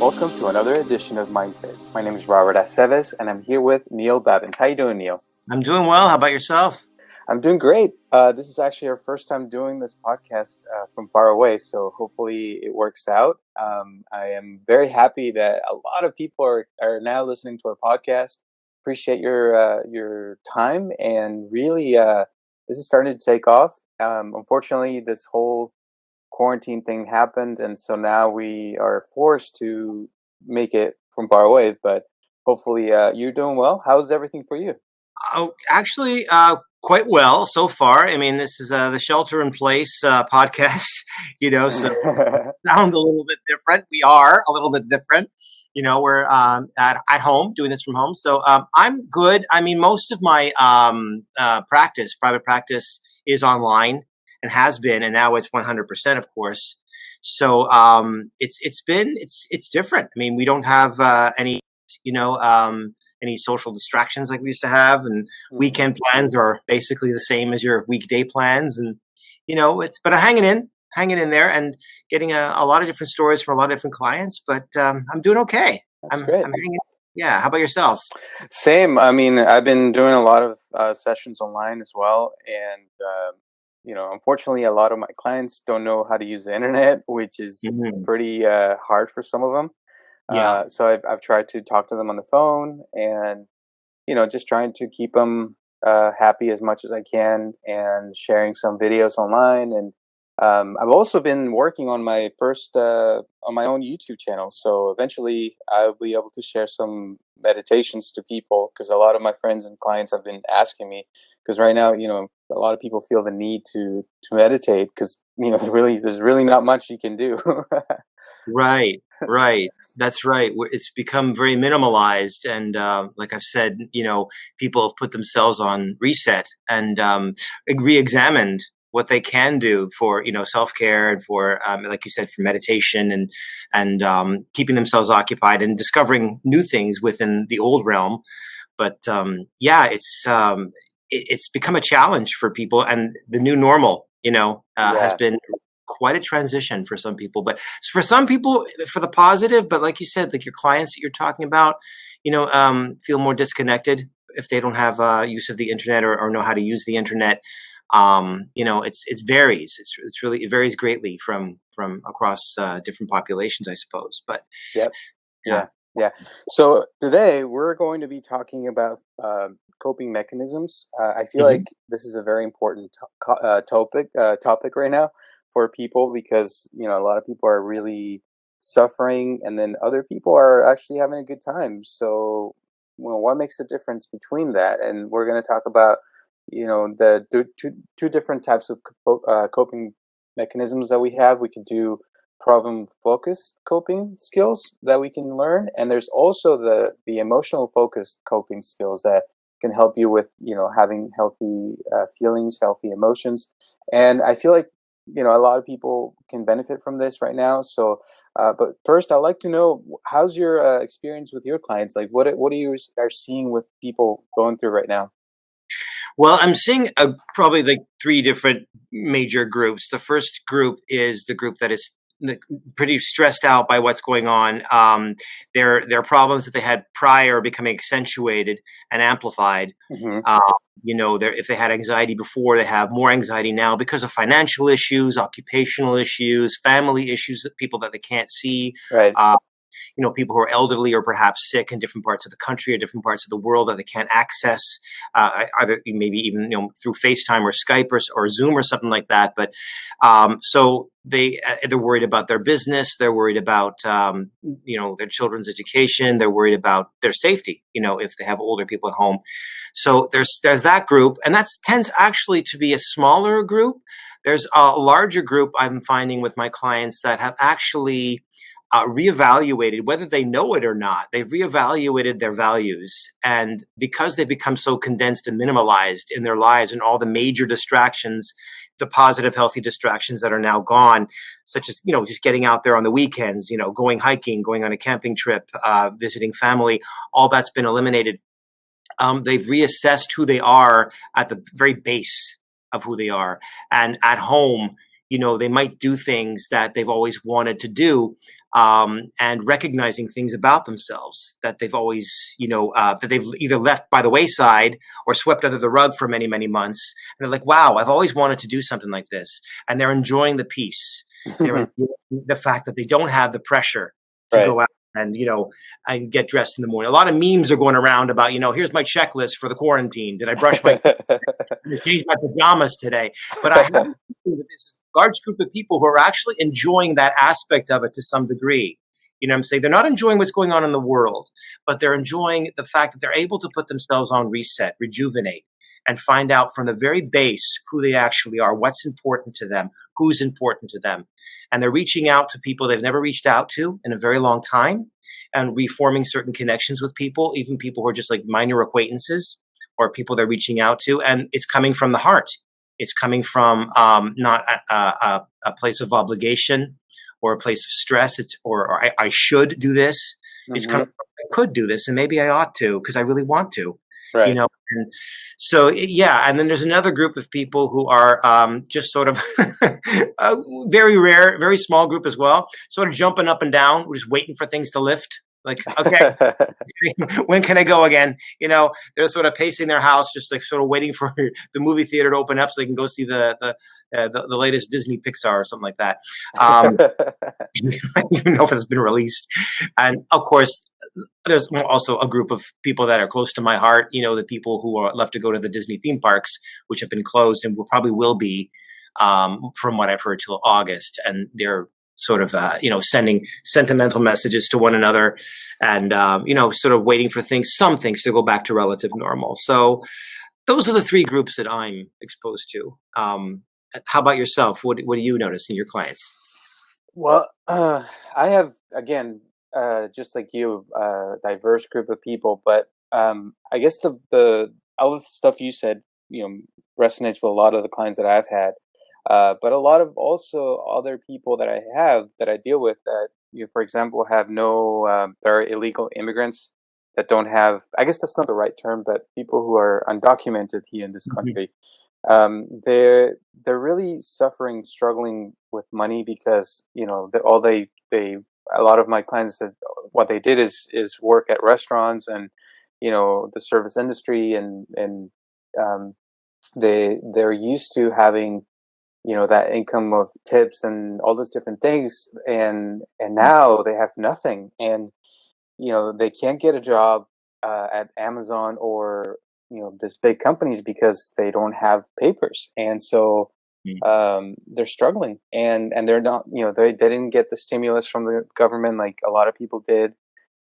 Welcome to another edition of Mindfit. My name is Robert Aceves, and I'm here with Neil Babins. How you doing, Neil? I'm doing well. How about yourself? I'm doing great. This is actually our first time doing this podcast from far away, so hopefully it works out. I am very happy that a lot of people are now listening to our podcast. Appreciate your time, and really, this is starting to take off. Unfortunately, this whole quarantine thing happened, and so now we are forced to make it from far away. But hopefully, you're doing well. How's everything for you? Oh, actually, quite well so far. I mean, this is the shelter in place podcast, so sound a little bit different. We are a little bit different. We're at home doing this from home. So I'm good. I mean, most of my private practice is online and has been, and now it's 100%, of course. So it's different. I mean, we don't have you know, um, any social distractions like we used to have, and weekend plans are basically the same as your weekday plans. And but I'm hanging in there, and getting a lot of different stories from a lot of different clients. But I'm doing okay. That's great. I'm hanging. Yeah. How about yourself? Same. I mean, I've been doing a lot of sessions online as well, and unfortunately, a lot of my clients don't know how to use the internet, which is Mhm. pretty hard for some of them. Yeah. So I've tried to talk to them on the phone, and just trying to keep them happy as much as I can, and sharing some videos online. And I've also been working on my first on my own YouTube channel. So eventually, I'll be able to share some meditations to people, because a lot of my friends and clients have been asking me. Because right now, a lot of people feel the need to meditate, because there's really not much you can do. Right, right. That's right. It's become very minimalized, and like I've said, people have put themselves on reset and re-examined what they can do for self care, and for like you said, for meditation, and keeping themselves occupied and discovering new things within the old realm. But yeah, it's become a challenge for people, and the new normal, has Yeah. been quite a transition for some people. But for some people, for the positive. But like you said, like your clients that you're talking about, feel more disconnected if they don't have use of the internet, or know how to use the internet. It varies. It varies greatly from across different populations, I suppose. But Yep. yeah. Yeah. Yeah. So today we're going to be talking about coping mechanisms. I feel Hmm. like this is a very important topic right now for people, because a lot of people are really suffering, and then other people are actually having a good time. So, what makes the difference between that? And we're going to talk about the two different types of coping mechanisms that we have. We could do problem focused coping skills that we can learn, and there's also the emotional focused coping skills that can help you with having healthy feelings, healthy emotions. And I feel like a lot of people can benefit from this right now. So but first, I'd like to know, how's your experience with your clients? Like, what are you are seeing with people going through right now? Well, I'm seeing probably like three different major groups. The first group is the group that is pretty stressed out by what's going on. Their problems that they had prior are becoming accentuated and amplified. Hmm. Uh, if they had anxiety before, they have more anxiety now because of financial issues, occupational issues, family issues, people that they can't see. Right. Uh, people who are elderly or perhaps sick in different parts of the country or different parts of the world that they can't access, either maybe even through FaceTime or Skype, or Zoom or something like that. But so they're worried about their business, they're worried about their children's education, they're worried about their safety. If they have older people at home, so there's that group, and that tends actually to be a smaller group. There's a larger group I'm finding with my clients that have actually reevaluated, whether they know it or not. They've reevaluated their values, and because they become so condensed and minimalized in their lives, and all the major distractions, the positive, healthy distractions that are now gone, such as just getting out there on the weekends, going hiking, going on a camping trip, visiting family, all that's been eliminated. They've reassessed who they are at the very base of who they are. And at home, they might do things that they've always wanted to do, and recognizing things about themselves that they've always, that they've either left by the wayside or swept under the rug for many, many months. And they're like, wow, I've always wanted to do something like this. And they're enjoying the peace. They're enjoying the fact that they don't have the pressure to Right. go out and, and get dressed in the morning. A lot of memes are going around about, here's my checklist for the quarantine. Did I brush my change my pajamas today? But I have that this large group of people who are actually enjoying that aspect of it to some degree. You know what I'm saying? They're not enjoying what's going on in the world, but they're enjoying the fact that they're able to put themselves on reset, rejuvenate, and find out from the very base who they actually are, what's important to them, who's important to them. And they're reaching out to people they've never reached out to in a very long time, and reforming certain connections with people, even people who are just like minor acquaintances or people they're reaching out to. And it's coming from the heart. It's coming from not a place of obligation or a place of stress. Or I should do this. It's coming from I could do this and maybe I ought to because I really want to. Right. And so, yeah. And then there's another group of people who are just sort of a very rare, very small group as well, sort of jumping up and down, just waiting for things to lift. Like, okay, when can I go again? They're sort of pacing their house, just like sort of waiting for the movie theater to open up so they can go see the latest Disney Pixar or something like that. I don't even know if it's been released. And of course, there's also a group of people that are close to my heart. The people who are left to go to the Disney theme parks, which have been closed and probably will be, from what I've heard, till August. And they're sort of, sending sentimental messages to one another and, sort of waiting for some things to go back to relative normal. So those are the three groups that I'm exposed to. How about yourself? What do you notice in your clients? Well, I have, again, just like you, a diverse group of people, but I guess the all the stuff you said, resonates with a lot of the clients that I've had. But a lot of also other people that I deal with that, for example, have there are illegal immigrants that don't have, I guess that's not the right term, but people who are undocumented here in this country. They're really suffering, struggling with money because, a lot of my clients said what they did is work at restaurants and, the service industry and they're used to having that income of tips and all those different things, and now they have nothing, and they can't get a job at Amazon or these big companies because they don't have papers, and so they're struggling, and they're not, they didn't get the stimulus from the government like a lot of people did,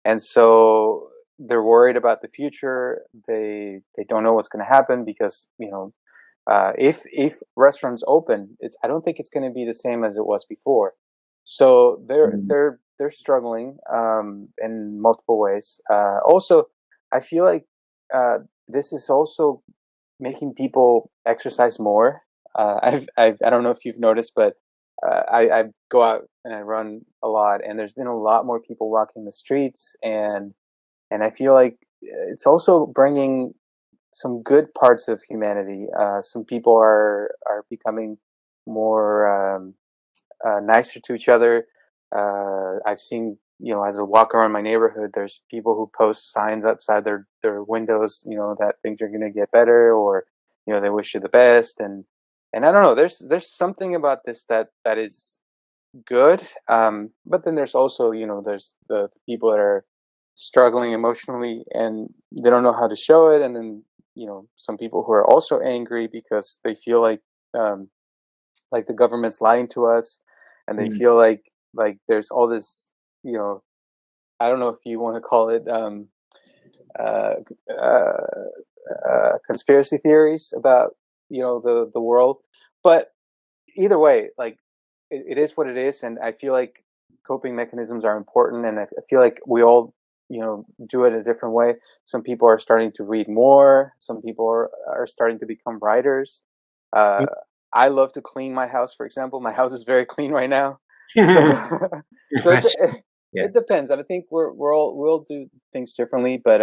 and so they're worried about the future. They don't know what's going to happen because if restaurants open, I don't think it's going to be the same as it was before. So they're struggling in multiple ways. Also, I feel like this is also making people exercise more. I don't know if you've noticed, but I go out and I run a lot, and there's been a lot more people walking the streets, and I feel like it's also bringing some good parts of humanity. Some people are becoming more nicer to each other. I've seen, as I walk around my neighborhood, there's people who post signs outside their windows, that things are going to get better, or they wish you the best, and I don't know. There's something about this that is good. But then there's also, there's the people that are struggling emotionally and they don't know how to show it, and then some people who are also angry because they feel like the government's lying to us, and they feel like there's all this, I don't know if you want to call it uh, conspiracy theories about the world, but either way, like it is what it is, and I feel like coping mechanisms are important, and I feel like we all do it a different way. Some people are starting to read more. Some people are starting to become writers. uh I love to clean my house, for example. My house is very clean right now, so so Yeah. it depends. I think we'll do things differently, but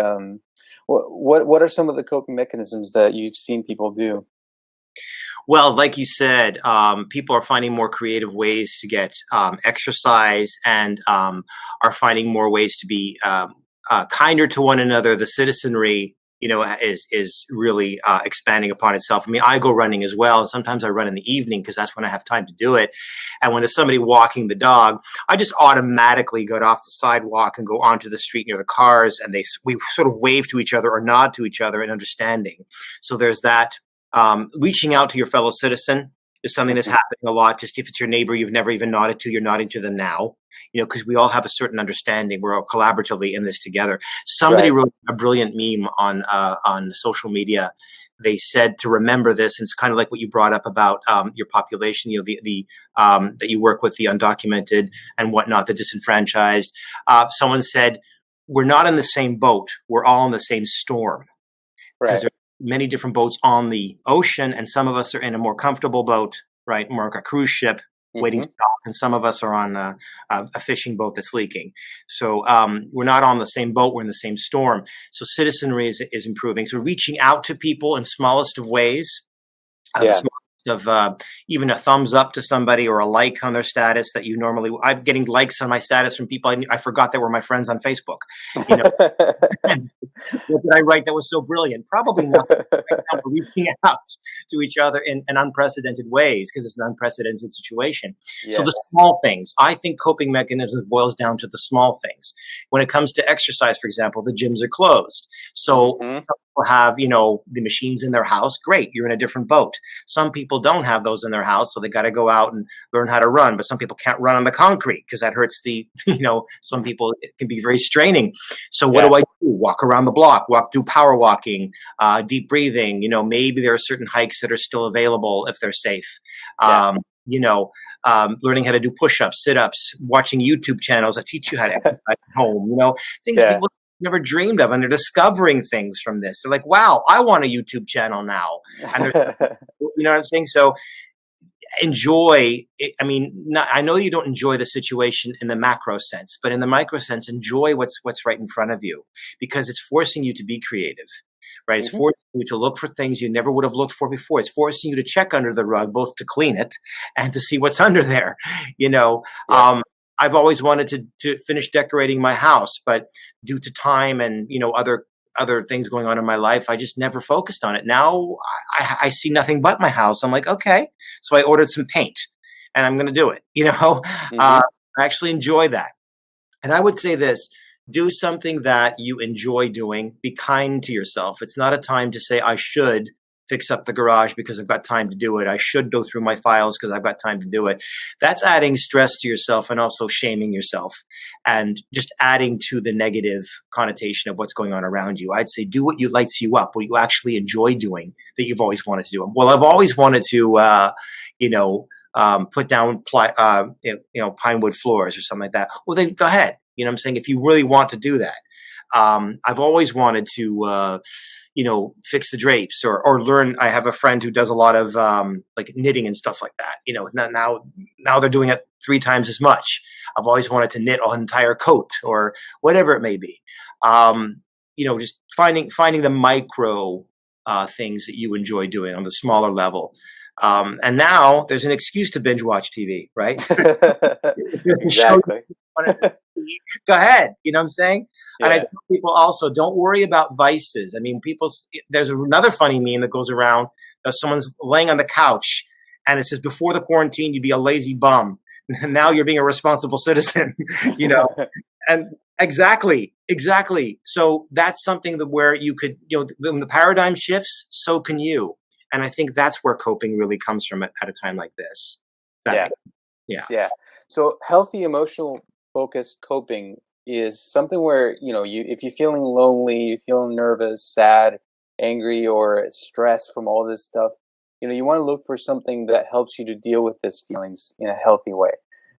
what are some of the coping mechanisms that you've seen people do? Well, like you said, people are finding more creative ways to get exercise, and are finding more ways to be kinder to one another. The citizenry, is really expanding upon itself. I mean, I go running as well. Sometimes I run in the evening because that's when I have time to do it. And when there's somebody walking the dog, I just automatically get off the sidewalk and go onto the street near the cars, and we sort of wave to each other or nod to each other in understanding. So there's that. Reaching out to your fellow citizen is something that's Hmm. happening a lot. Just if it's your neighbor you've never even nodded to, you're nodding to them now. Because we all have a certain understanding. We're all collaboratively in this together. Somebody Right. wrote a brilliant meme on social media. They said to remember this, and it's kind of like what you brought up about your population. The that you work with, the undocumented and whatnot, the disenfranchised. Someone said, "We're not in the same boat. We're all in the same storm." Because Right. there are many different boats on the ocean, and some of us are in a more comfortable boat, right? More like a cruise ship waiting Hmm. to dock, and some of us are on a fishing boat that's leaking. So we're not on the same boat; we're in the same storm. So citizenry is improving. So reaching out to people in smallest of ways, the Yeah. smallest of even a thumbs up to somebody or a like on their status that you normally. I'm getting likes on my status from people I forgot they were my friends on Facebook. You know, what did I write that was so brilliant? Probably not. Right now, we're reaching out to each other in unprecedented ways because it's an unprecedented situation. So the Yes. small things, I think coping mechanisms boils down to the small things. When it comes to exercise, for example, the gyms are closed. So Hmm. some people have, the machines in their house. Great, you're in a different boat. Some people don't have those in their house, so they got to go out and learn how to run. But some people can't run on the concrete because that hurts some people, it can be very straining. So what Yeah. do I do? Walk around the block, do power walking, deep breathing. Maybe there are certain hikes that are still available if they're safe. Yeah. Um, you know, Learning how to do push-ups, sit-ups, watching YouTube channels that teach you how to exercise at home. Things that Yeah. people never dreamed of, and they're discovering things from this. They're like, "Wow, I want a YouTube channel now," and they're, what I'm saying. So enjoy it. I mean, I know you don't enjoy the situation in the macro sense, but in the micro sense, enjoy what's right in front of you, because it's forcing you to be creative, right? It's Hmm. forcing you to look for things you never would have looked for before. It's forcing you to check under the rug, both to clean it and to see what's under there. you know Yeah. um I've always wanted to finish decorating my house, but due to time and other things going on in my life, I just never focused on it. Now I see nothing but my house. I'm like, okay, so I ordered some paint, and I'm going to do it. Hmm. I actually enjoy that. And I would say this: do something that you enjoy doing. Be kind to yourself. It's not a time to say, I should fix up the garage because I've got time to do it. I should go through my files because I've got time to do it. That's adding stress to yourself and also shaming yourself and just adding to the negative connotation of what's going on around you. I'd say do what you lights you up, what you actually enjoy doing that you've always wanted to do. Well, I've always wanted to, put down pine wood floors or something like that. Well, then go ahead. I'm saying, if you really want to do that. I've always wanted to, fix the drapes or learn. I have a friend who does a lot of like knitting and stuff like that. Now they're doing it 3 times as much. I've always wanted to knit an entire coat or whatever it may be. Just finding the micro things that you enjoy doing on the smaller level. And now there's an excuse to binge watch TV, right? Show you Exactly. want to go ahead. You know what I'm saying? And I Yeah. tell people also, don't worry about vices. I mean, there's another funny meme that goes around. Someone's laying on the couch and it says, before the quarantine, you'd be a lazy bum. And now you're being a responsible citizen, you know? And exactly. So that's something that where you could, when the paradigm shifts, so can you. And I think that's where coping really comes from at a time like this. That Yeah. makes, yeah. Yeah. So healthy emotional focused coping is something where, if you're feeling lonely, you're feeling nervous, sad, angry, or stressed from all this stuff, you want to look for something that helps you to deal with these feelings in a healthy way.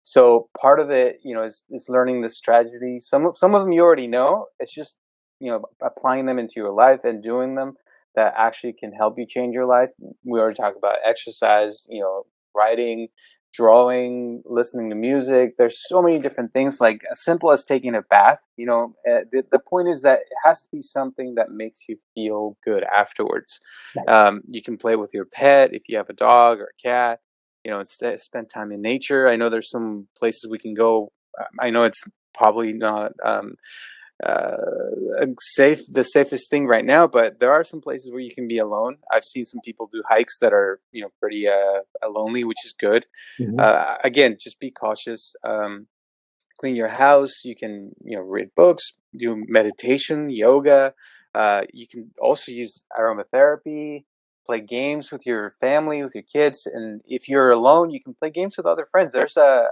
So part of it, is learning the strategies. Some of them you already know. It's just, applying them into your life and doing them that actually can help you change your life. We already talked about exercise, writing, drawing, listening to music. There's so many different things, like as simple as taking a bath. The point is that it has to be something that makes you feel good afterwards. You can play with your pet if you have a dog or a cat. Instead spend time in nature. I know there's some places we can go. I know it's probably not uh, the safest thing right now, but there are some places where you can be alone. I've seen some people do hikes that are pretty lonely, which is good. Mhm. Again, just be cautious. Clean your house. You can read books, do meditation, yoga. You can also use aromatherapy, play games with your family, with your kids, and if you're alone, you can play games with other friends. There's a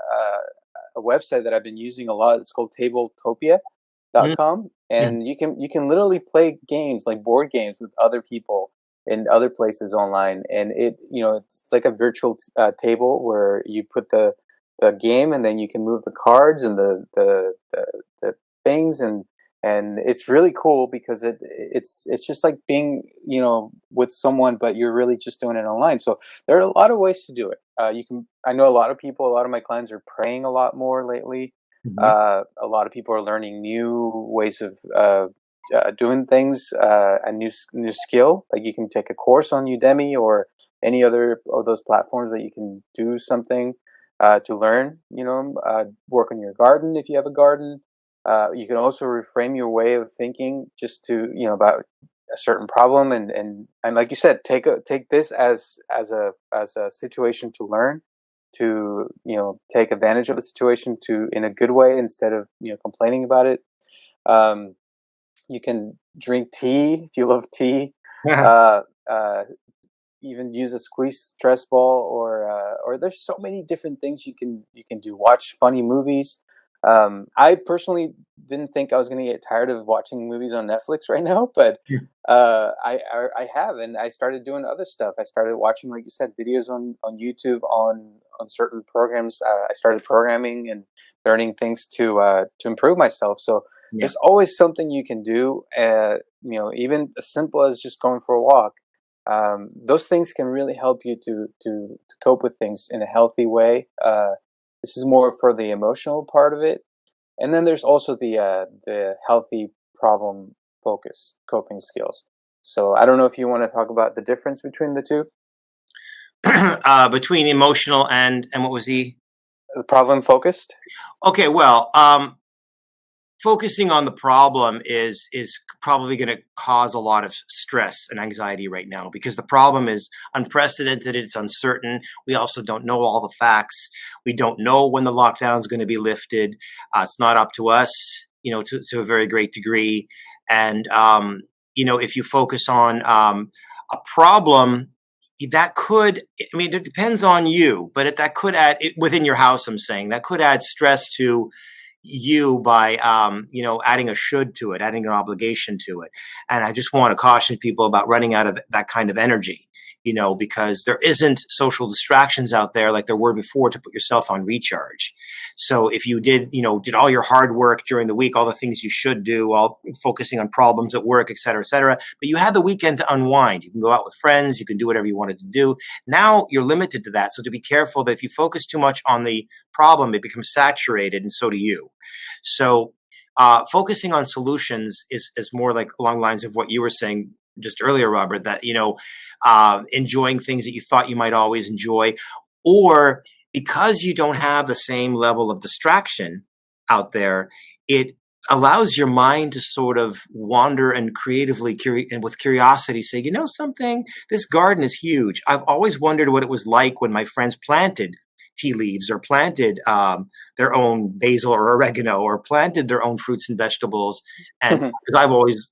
website that I've been using a lot. It's called Mhm. tabletopia.com, and you can literally play games like board games with other people in other places online, and it's like a virtual table where you put the game, and then you can move the cards and the things, and it's really cool because it's just like being with someone, but you're really just doing it online. So there are a lot of ways to do it. I know a lot of people, a lot of my clients are praying a lot more lately. Mhm. A lot of people are learning new ways of doing things, a new skill. Like you can take a course on Udemy or any other of those platforms that you can do something to learn. Work on your garden if you have a garden. You can also reframe your way of thinking just to about a certain problem, and like you said, take this as a situation to learn, to take advantage of the situation to in a good way instead of complaining about it. Um, you can drink tea if you love tea. Uh, uh, Even use a squeeze stress ball, or there's so many different things you can do. Watch funny movies. I personally didn't think I was going to get tired of watching movies on Netflix right now, but I have, and I started doing other stuff. I started watching, like you said, videos on YouTube on certain programs. I started programming and learning things to improve myself. So Yeah. there's always something you can do. Even as simple as just going for a walk. Those things can really help you to cope with things in a healthy way. This is more for the emotional part of it, and then there's also the healthy problem focus coping skills. So I don't know if you want to talk about the difference between the two. Between emotional and what was he? The problem focused. Okay, well, focusing on the problem is probably going to cause a lot of stress and anxiety right now because the problem is unprecedented, it's uncertain, we also don't know all the facts, we don't know when the lockdown is going to be lifted, it's not up to us, to a very great degree. And if you focus on a problem that could, I mean, it depends on you, but that could add it within your house, I'm saying that could add stress to you by adding a should to it, adding an obligation to it. And I just want to caution people about running out of that kind of energy, because there isn't social distractions out there like there were before to put yourself on recharge. So if you did all your hard work during the week, all the things you should do, all focusing on problems at work, et cetera, but you had the weekend to unwind, you can go out with friends, you can do whatever you wanted to do. Now you're limited to that. So to be careful that if you focus too much on the problem, it becomes saturated, and so do you. So focusing on solutions is more like along the lines of what you were saying just earlier, Robert, that, enjoying things that you thought you might always enjoy, or because you don't have the same level of distraction out there, it allows your mind to sort of wander and creatively and with curiosity say, something, this garden is huge. I've always wondered what it was like when my friends planted tea leaves or planted their own basil or oregano or planted their own fruits and vegetables. And because I've always,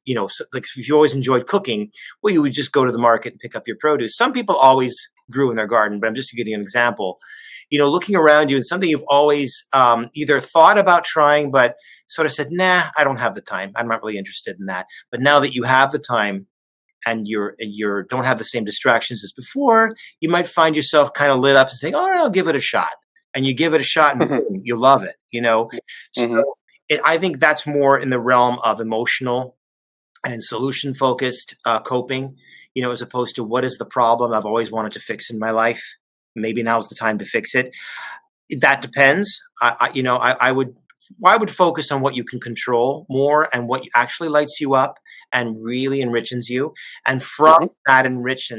like if you always enjoyed cooking, well, you would just go to the market and pick up your produce. Some people always grew in their garden, but I'm just giving an example. Looking around you and something you've always either thought about trying, but sort of said, nah, I don't have the time. I'm not really interested in that. But now that you have the time, and you're don't have the same distractions as before, you might find yourself kind of lit up and saying, "Oh, I'll give it a shot." And you give it a shot, and boom, you love it. So Hmm. I think that's more in the realm of emotional and solution focused coping, as opposed to what is the problem I've always wanted to fix in my life. maybe now's the time to fix it. That depends. I would focus on what you can control more and what actually lights you up and really enriches you. And from Hmm. that enriched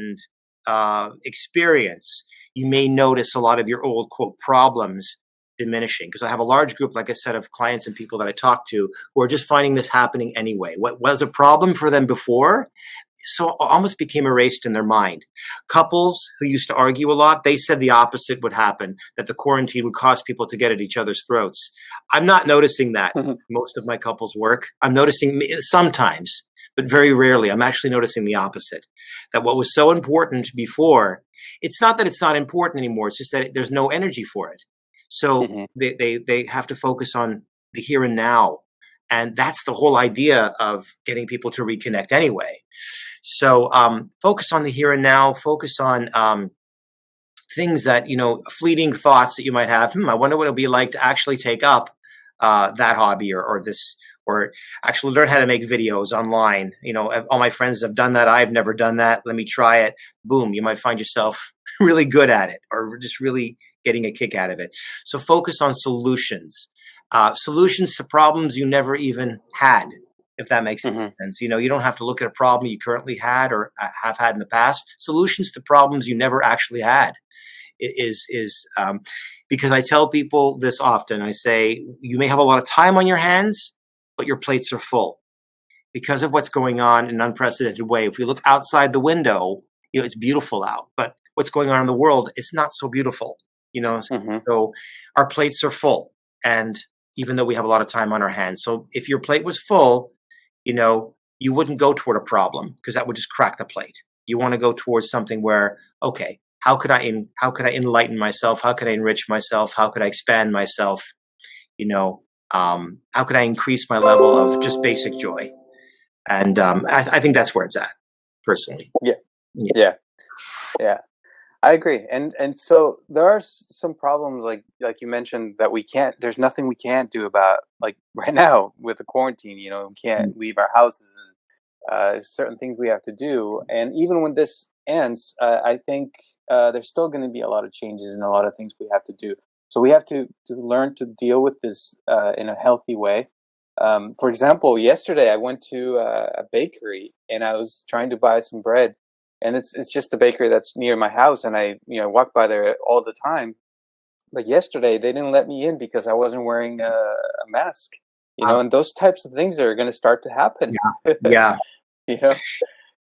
experience, you may notice a lot of your old quote problems diminishing. Because I have a large group, like I said, of clients and people that I talk to who are just finding this happening anyway. What was a problem for them before, so almost became erased in their mind. Couples who used to argue a lot, they said the opposite would happen, that the quarantine would cause people to get at each other's throats. I'm not noticing that Hmm. most of my couples work. I'm noticing sometimes, but very rarely. I'm actually noticing the opposite. That what was so important before, it's not that it's not important anymore. It's just that there's no energy for it. So Hmm. they have to focus on the here and now. And that's the whole idea of getting people to reconnect anyway. So focus on the here and now. Focus on things that, fleeting thoughts that you might have. I wonder what it'll be like to actually take up that hobby or this, or actually learn how to make videos online. All my friends have done that. I've never done that. Let me try it. Boom, you might find yourself really good at it, or just really getting a kick out of it. So focus on solutions, solutions to problems you never even had, if that makes Hmm. sense. You don't have to look at a problem you currently had or have had in the past. Solutions to problems you never actually had is because I tell people this often. I say, you may have a lot of time on your hands, but your plates are full because of what's going on in an unprecedented way. If we look outside the window, it's beautiful out, but what's going on in the world, it's not so beautiful, you know. Hmm. So our plates are full, and even though we have a lot of time on our hands, so if your plate was full, you wouldn't go toward a problem because that would just crack the plate. You want to go towards something where, okay, how could I enlighten myself? How could I enrich myself? How could I expand myself? How could I increase my level of just basic joy? And I think that's where it's at, personally. Yeah. Yeah. Yeah. Yeah. I agree, and so there are some problems like you mentioned that we can't. There's nothing we can't do about, like, right now with the quarantine. We can't leave our houses, and certain things we have to do. And even when this ends, I think there's still going to be a lot of changes and a lot of things we have to do. So we have to learn to deal with this in a healthy way. For example, yesterday I went to a bakery and I was trying to buy some bread, and it's just a bakery that's near my house, and I walk by there all the time. But yesterday they didn't let me in because I wasn't wearing a mask. Wow. And those types of things are going to start to happen. Yeah. Yeah. you know,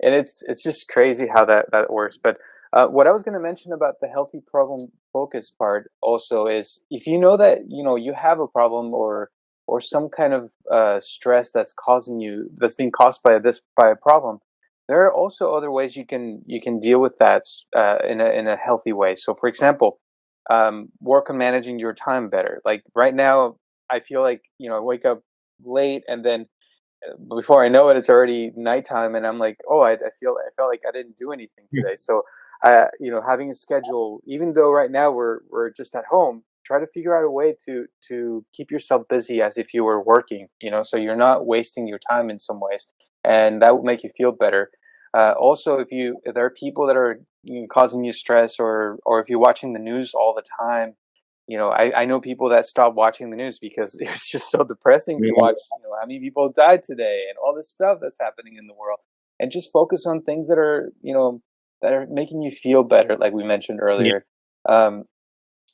and it's just crazy how that works. But what I was going to mention about the healthy problem focus part also is, if you know that you have a problem, or some kind of stress that's being caused by a problem, there are also other ways you can deal with that in a healthy way. So, for example, work on managing your time better. Like right now, I feel like I wake up late, and then before I know it, it's already nighttime, and I'm like, oh, I felt like I didn't do anything today. So, having a schedule, even though right now we're just at home, try to figure out a way to keep yourself busy as if you were working. So you're not wasting your time in some ways, and that will make you feel better. Also, if there are people that are causing you stress, or if you're watching the news all the time, I know people that stopped watching the news because it was just so depressing to Yeah. watch, how many people died today and all this stuff that's happening in the world, and just focus on things that are making you feel better, like we mentioned Yeah. earlier. Um,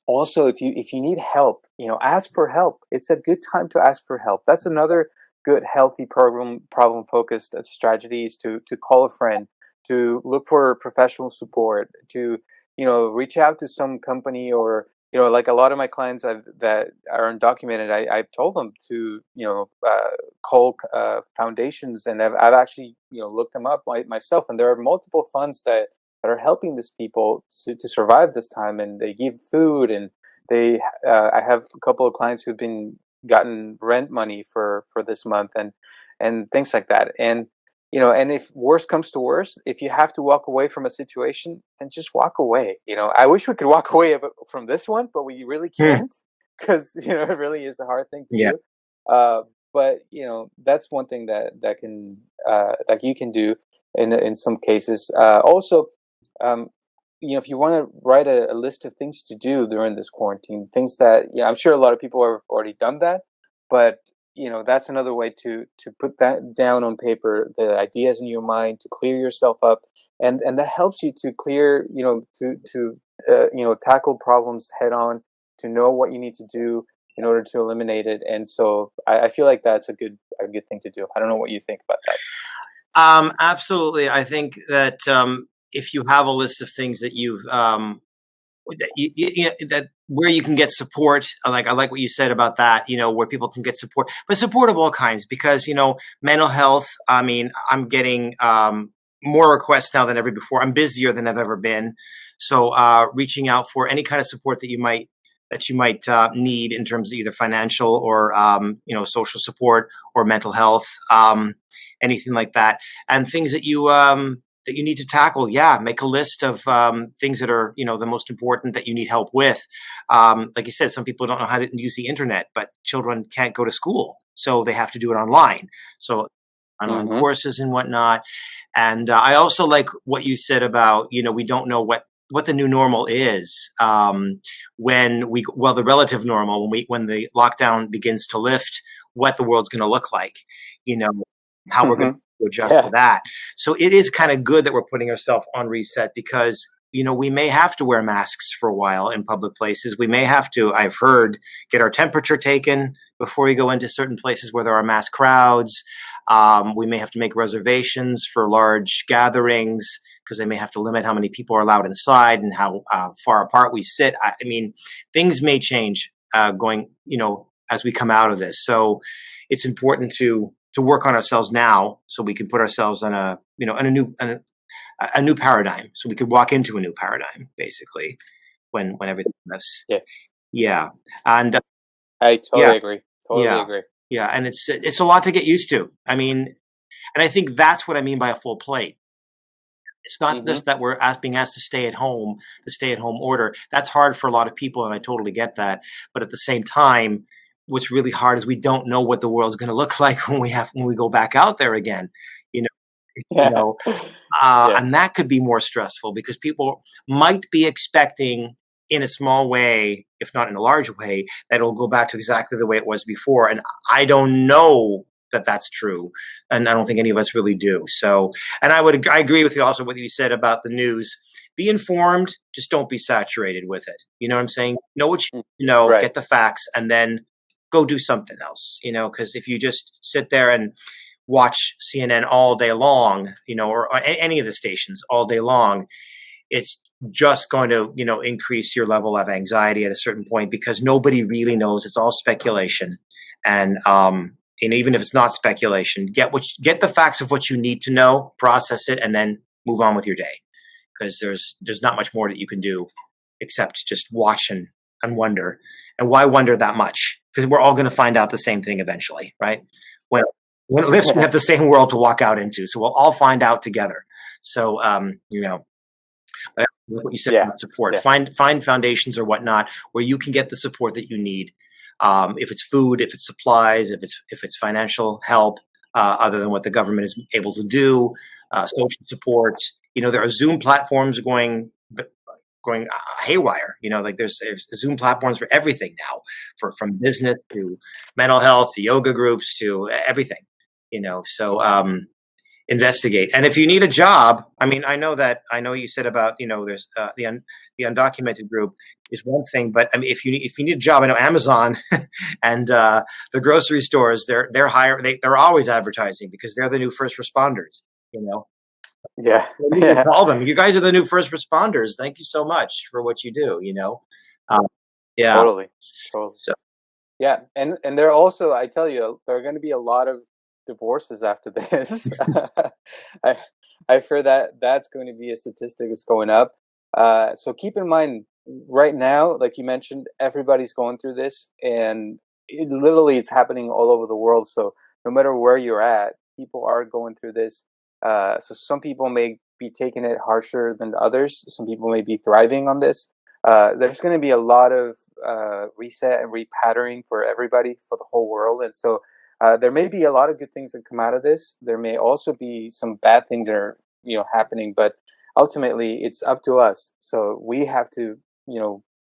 Also, if you need help, ask for help. It's a good time to ask for help. That's another good, healthy problem focused strategy, is to call a friend, to look for professional support, to reach out to some company, or like a lot of my clients that are undocumented. I've told them to call foundations, and I've actually looked them up myself, and there are multiple funds that are helping these people to survive this time, and they give food, and I have a couple of clients who've been gotten rent money for this month, and things like that. And if worse comes to worse, if you have to walk away from a situation, then just walk away. I wish we could walk away from this one, but we really Hmm. can't, because it really is a hard thing to Yeah. do. But that's one thing that you can do in some cases. Also, um, if you want to write a list of things to do during this quarantine, things that, I'm sure a lot of people have already done that, but that's another way to put that down on paper, the ideas in your mind, to clear yourself up, and that helps you to clear, to tackle problems head on, to know what you need to do in order to eliminate it. And so I feel like that's a good thing to do. I don't know what you think about that. Absolutely. I think that if you have a list of things that that where you can get support, like I like what you said about that, where people can get support, but support of all kinds, because mental health. I mean, I'm getting more requests now than ever before. I'm busier than I've ever been, so reaching out for any kind of support that you might need in terms of either financial or social support or mental health, anything like that, and things that you need to tackle. Yeah, make a list of things that are the most important that you need help with. Like you said, some people don't know how to use the internet, but children can't go to school, so they have to do it online. So online Mm-hmm. courses and whatnot. And I also like what you said about we don't know what the new normal is, the relative normal, when the lockdown begins to lift, what the world's going to look like, you know how we're going Mm-hmm. to adjust to Yeah. that. So it is kind of good that we're putting ourselves on reset, because we may have to wear masks for a while in public places. We may have to, I've heard, get our temperature taken before we go into certain places where there are mass crowds. We may have to make reservations for large gatherings, because they may have to limit how many people are allowed inside and how far apart we sit. I mean, things may change going, as we come out of this. So it's important to work on ourselves now, so we can put ourselves on a new paradigm, so we could walk into a new paradigm, basically, when everything is. Yeah. Yeah. And I yeah, totally agree. Totally yeah, agree. yeah. And it's a lot to get used to. I mean, and I think that's what I mean by a full plate. It's not Mm-hmm. just that we're being asked to stay at home, the stay-at-home order. That's hard for a lot of people, and I totally get that. But at the same time, what's really hard is we don't know what the world's going to look like when we go back out there again. You know, you Yeah. know, Yeah. and that could be more stressful, because people might be expecting, in a small way, if not in a large way, that it'll go back to exactly the way it was before. And I don't know that that's true. And I don't think any of us really do. So, and I agree with you also what you said about the news. Be informed, just don't be saturated with it. You know what I'm saying? Know what Mm. you know, Right. get the facts, and then go do something else, because if you just sit there and watch CNN all day long, or any of the stations all day long, it's just going to, increase your level of anxiety at a certain point, because nobody really knows. It's all speculation. And even if it's not speculation, get the facts of what you need to know, process it, and then move on with your day. Because there's not much more that you can do except just watch and wonder. And why wonder that much? Because we're all going to find out the same thing eventually, right? When when it lives, we Yeah. have the same world to walk out into. So we'll all find out together. So, what you said Yeah. about support, Yeah. find foundations or whatnot where you can get the support that you need. If it's food, if it's supplies, if it's financial help, other than what the government is able to do, social support. There are Zoom platforms going haywire. Like there's Zoom platforms for everything now, from business to mental health to yoga groups to everything. So investigate. And if you need a job, I mean, I know you said about there's the undocumented group is one thing, but I mean, if you need a job, I know Amazon and the grocery stores, they're always advertising, because they're the new first responders. You know, Yeah. you can Yeah. call them. You guys are the new first responders. Thank you so much for what you do. Um, yeah. Totally. Totally. So Yeah, and there are also, I tell you, there are going to be a lot of divorces after this. I I've heard that that's going to be a statistic that's going up. So keep in mind, right now, like you mentioned, everybody's going through this, and it's happening all over the world. So no matter where you're at, people are going through this. So some people may be taking it harsher than others. Some people may be thriving on this. There's going to be a lot of reset and repatterning for everybody, for the whole world. And so there may be a lot of good things that come out of this. There may also be some bad things that are happening. But ultimately it's up to us. So we have to,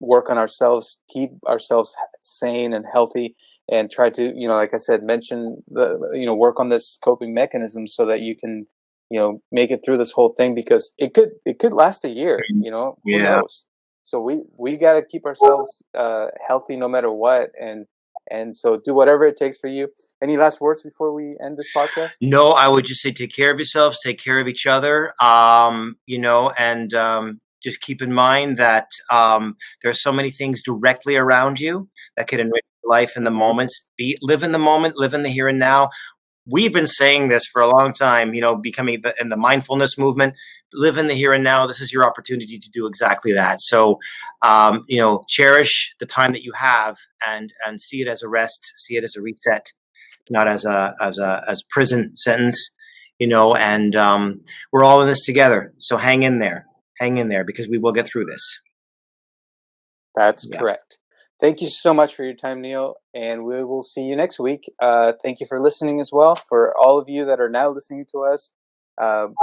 work on ourselves, keep ourselves sane and healthy, and try to, like I said, mention work on this coping mechanism so that you can, make it through this whole thing, because it could last a year, who Yeah. knows? So we got to keep ourselves healthy no matter what, and so do whatever it takes for you. Any last words before we end this podcast? No, I would just say take care of yourselves, take care of each other, and just keep in mind that there are so many things directly around you that could enrich your life in the Hmm. moments. Live in the moment, live in the here and now. We've been saying this for a long time, becoming in the mindfulness movement. Live in the here and now. This is your opportunity to do exactly that. So, cherish the time that you have, and see it as a rest, see it as a reset, not as prison sentence, and we're all in this together. So hang in there, because we will get through this. That's Yeah. correct. Thank you so much for your time, Neil, and we will see you next week. Thank you for listening as well. For all of you that are now listening to us,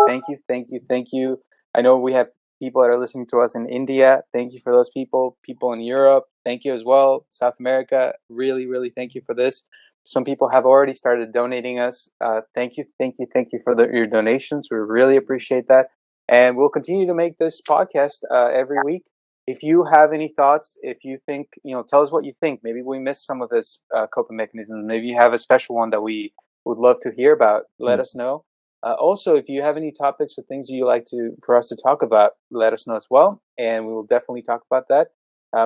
thank you, thank you, thank you. I know we have people that are listening to us in India. Thank you for those people. People in Europe, thank you as well. South America, really, really thank you for this. Some people have already started donating us. Thank you, thank you, thank you for your donations. We really appreciate that. And we'll continue to make this podcast every week. If you have any thoughts, if you think, tell us what you think. Maybe we missed some of this coping mechanisms. Maybe you have a special one that we would love to hear about. Let us know. Also, if you have any topics or things you like for us to talk about, let us know as well, and we will definitely talk about that.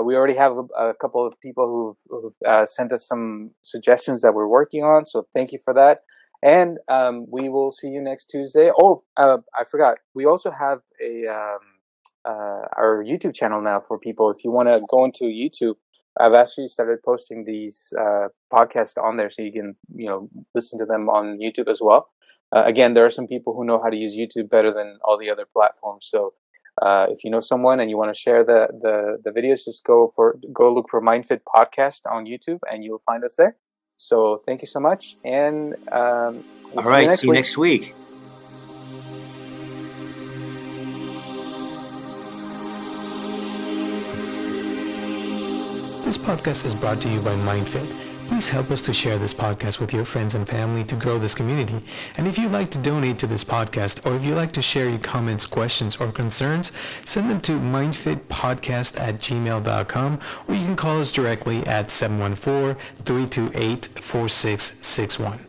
We already have a couple of people who've sent us some suggestions that we're working on, so thank you for that. And we will see you next Tuesday. Oh, I forgot. We also have our YouTube channel now for people. If you want to go into YouTube, I've actually started posting these podcasts on there, so you can listen to them on YouTube as well. Again, there are some people who know how to use YouTube better than all the other platforms. So if you know someone and you want to share the videos, just go look for MindFit Podcast on YouTube, and you'll find us there. So thank you so much, and we'll All see you right. next See you week. next week. This podcast is brought to you by MindFit. Please help us to share this podcast with your friends and family to grow this community. And if you'd like to donate to this podcast, or if you'd like to share your comments, questions, or concerns, send them to mindfitpodcast@gmail.com, or you can call us directly at 714-328-4661.